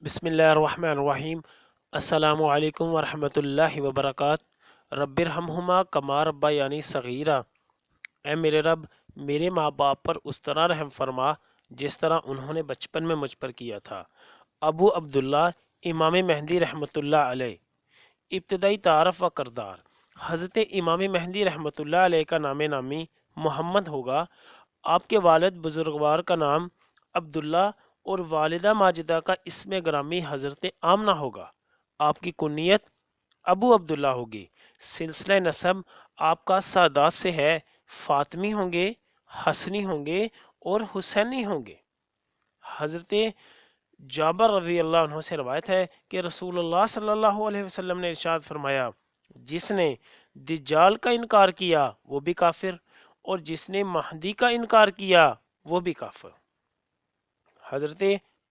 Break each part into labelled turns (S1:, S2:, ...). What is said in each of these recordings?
S1: بسم اللہ الرحمن الرحیم۔ السلام علیکم ورحمۃ اللہ وبرکاتہ۔ رب ارحمہما کما ربیانی صغیرا۔ اے میرے رب، میرے ماں باپ پر اس طرح رحم فرما جس طرح انہوں نے بچپن میں مجھ پر کیا تھا۔ ابو عبداللہ امام مہدی رحمۃ اللہ علیہ۔ ابتدائی تعارف و کردار۔ حضرت امام مہدی رحمۃ اللہ علیہ کا نام نامی محمد ہوگا۔ آپ کے والد بزرگوار کا نام عبداللہ اور والدہ ماجدہ کا اسم گرامی حضرت آمنہ ہوگا۔ آپ کی کنیت ابو عبداللہ ہوگی۔ سلسلہ نسب آپ کا سادات سے ہے، فاطمی ہوں گے، حسنی ہوں گے اور حسینی ہوں گے۔ حضرت جابر رضی اللہ عنہ سے روایت ہے کہ رسول اللہ صلی اللہ علیہ وسلم نے ارشاد فرمایا، جس نے دجال کا انکار کیا وہ بھی کافر، اور جس نے مہدی کا انکار کیا وہ بھی کافر۔ حضرت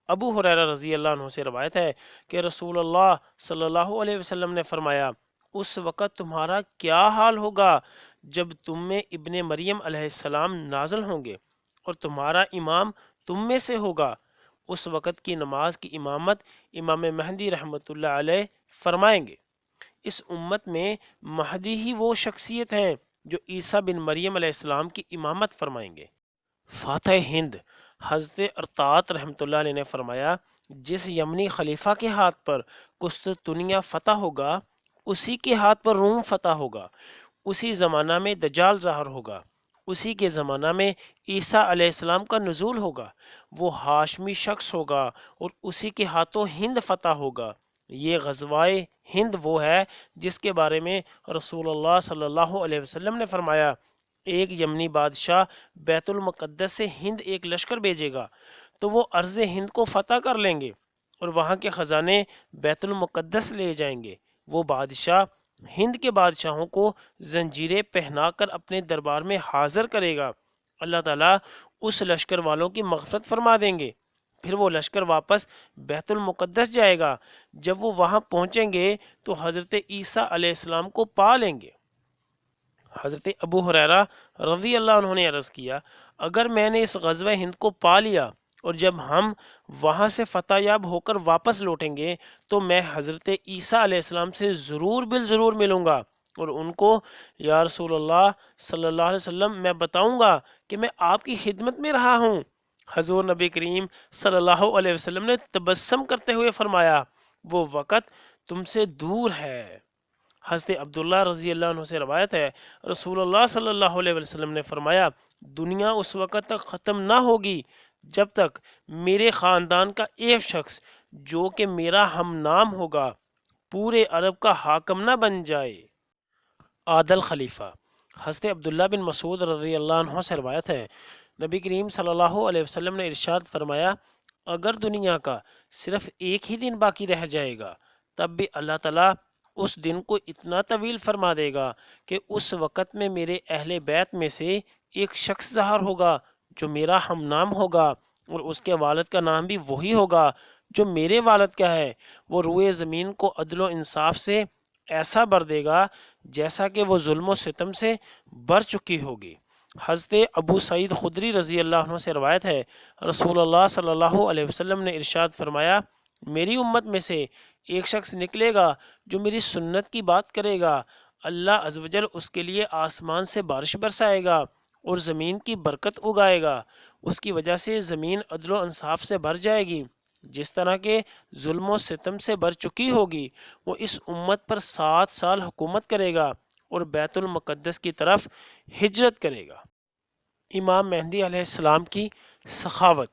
S1: ابو ہریرہ رضی اللہ عنہ سے روایت ہے کہ رسول اللہ صلی اللہ علیہ وسلم نے فرمایا، اس وقت تمہارا کیا حال ہوگا جب تم میں ابن مریم علیہ السلام نازل ہوں گے اور تمہارا امام تم میں سے ہوگا۔ اس وقت کی نماز کی امامت امام مہدی رحمۃ اللہ علیہ فرمائیں گے۔ اس امت میں مہدی ہی وہ شخصیت ہیں جو عیسیٰ بن مریم علیہ السلام کی امامت فرمائیں گے۔ فاتح ہند حضرت ارطاط رحمۃ اللہ علیہ نے فرمایا، جس یمنی خلیفہ کے ہاتھ پر قسطنطنیہ فتح ہوگا اسی کے ہاتھ پر روم فتح ہوگا۔ اسی زمانہ میں دجال ظاہر ہوگا۔ اسی کے زمانہ میں عیسیٰ علیہ السلام کا نزول ہوگا۔ وہ ہاشمی شخص ہوگا اور اسی کے ہاتھوں ہند فتح ہوگا۔ یہ غزوائے ہند وہ ہے جس کے بارے میں رسول اللہ صلی اللہ علیہ وسلم نے فرمایا، ایک یمنی بادشاہ بیت المقدس سے ہند ایک لشکر بھیجے گا تو وہ ارض ہند کو فتح کر لیں گے اور وہاں کے خزانے بیت المقدس لے جائیں گے۔ وہ بادشاہ ہند کے بادشاہوں کو زنجیریں پہنا کر اپنے دربار میں حاضر کرے گا۔ اللہ تعالیٰ اس لشکر والوں کی مغفرت فرما دیں گے۔ پھر وہ لشکر واپس بیت المقدس جائے گا۔ جب وہ وہاں پہنچیں گے تو حضرت عیسیٰ علیہ السلام کو پا لیں گے۔ حضرت ابو ہریرہ رضی اللہ عنہ نے عرض کیا، اگر میں نے اس غزوہ ہند کو پا لیا اور جب ہم وہاں سے فتح یاب ہو کر واپس لوٹیں گے تو میں حضرت عیسیٰ علیہ السلام سے ضرور بالضرور ملوں گا اور ان کو، یا رسول اللہ صلی اللہ علیہ وسلم، میں بتاؤں گا کہ میں آپ کی خدمت میں رہا ہوں۔ حضور نبی کریم صلی اللہ علیہ وسلم نے تبسم کرتے ہوئے فرمایا، وہ وقت تم سے دور ہے۔ حضرت عبداللہ رضی اللہ عنہ سے روایت ہے، رسول اللہ صلی اللہ علیہ وسلم نے فرمایا، دنیا اس وقت تک ختم نہ ہوگی جب تک میرے خاندان کا ایک شخص جو کہ میرا ہم نام ہوگا پورے عرب کا حاکم نہ بن جائے۔ عادل خلیفہ۔ حضرت عبداللہ بن مسعود رضی اللہ عنہ سے روایت ہے، نبی کریم صلی اللہ علیہ وسلم نے ارشاد فرمایا، اگر دنیا کا صرف ایک ہی دن باقی رہ جائے گا تب بھی اللہ تعالیٰ اس دن کو اتنا طویل فرما دے گا کہ اس وقت میں میرے اہل بیت میں سے ایک شخص ظاہر ہوگا جو میرا ہم نام ہوگا اور اس کے والد کا نام بھی وہی ہوگا جو میرے والد کا ہے۔ وہ روئے زمین کو عدل و انصاف سے ایسا بھر دے گا جیسا کہ وہ ظلم و ستم سے بھر چکی ہوگی۔ حضرت ابو سعید خدری رضی اللہ عنہ سے روایت ہے، رسول اللہ صلی اللہ علیہ وسلم نے ارشاد فرمایا، میری امت میں سے ایک شخص نکلے گا جو میری سنت کی بات کرے گا، اللہ عز و جل اس کے لیے آسمان سے بارش برسائے گا اور زمین کی برکت اگائے گا۔ اس کی وجہ سے زمین عدل و انصاف سے بھر جائے گی جس طرح کے ظلم و ستم سے بھر چکی ہوگی۔ وہ اس امت پر 7 سال حکومت کرے گا اور بیت المقدس کی طرف ہجرت کرے گا۔ امام مہدی علیہ السلام کی سخاوت۔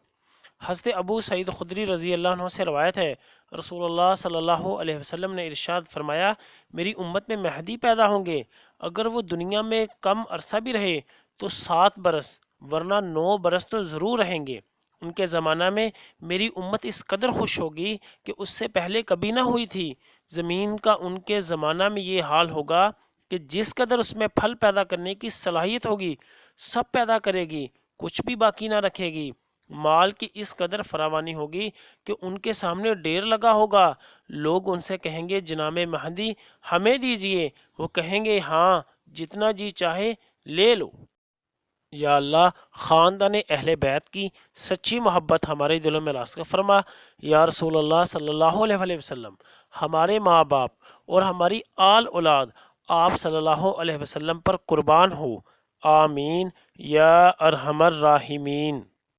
S1: حضرت ابو سعید خدری رضی اللہ عنہ سے روایت ہے، رسول اللہ صلی اللہ علیہ وسلم نے ارشاد فرمایا، میری امت میں مہدی پیدا ہوں گے، اگر وہ دنیا میں کم عرصہ بھی رہے تو 7 برس ورنہ 9 برس تو ضرور رہیں گے۔ ان کے زمانہ میں میری امت اس قدر خوش ہوگی کہ اس سے پہلے کبھی نہ ہوئی تھی۔ زمین کا ان کے زمانہ میں یہ حال ہوگا کہ جس قدر اس میں پھل پیدا کرنے کی صلاحیت ہوگی سب پیدا کرے گی، کچھ بھی باقی نہ رکھے گی۔ مال کی اس قدر فراوانی ہوگی کہ ان کے سامنے ڈھیر لگا ہوگا۔ لوگ ان سے کہیں گے، جناب مہدی ہمیں دیجئے۔ وہ کہیں گے، ہاں، جتنا جی چاہے لے لو۔ یا اللہ خاندان اہل بیت کی سچی محبت ہمارے دلوں میں راسخ فرما۔ یا رسول اللہ صلی اللہ علیہ وسلم ہمارے ماں باپ اور ہماری آل اولاد آپ صلی اللہ علیہ وسلم پر قربان ہو، آمین یا ارحم الراحمین۔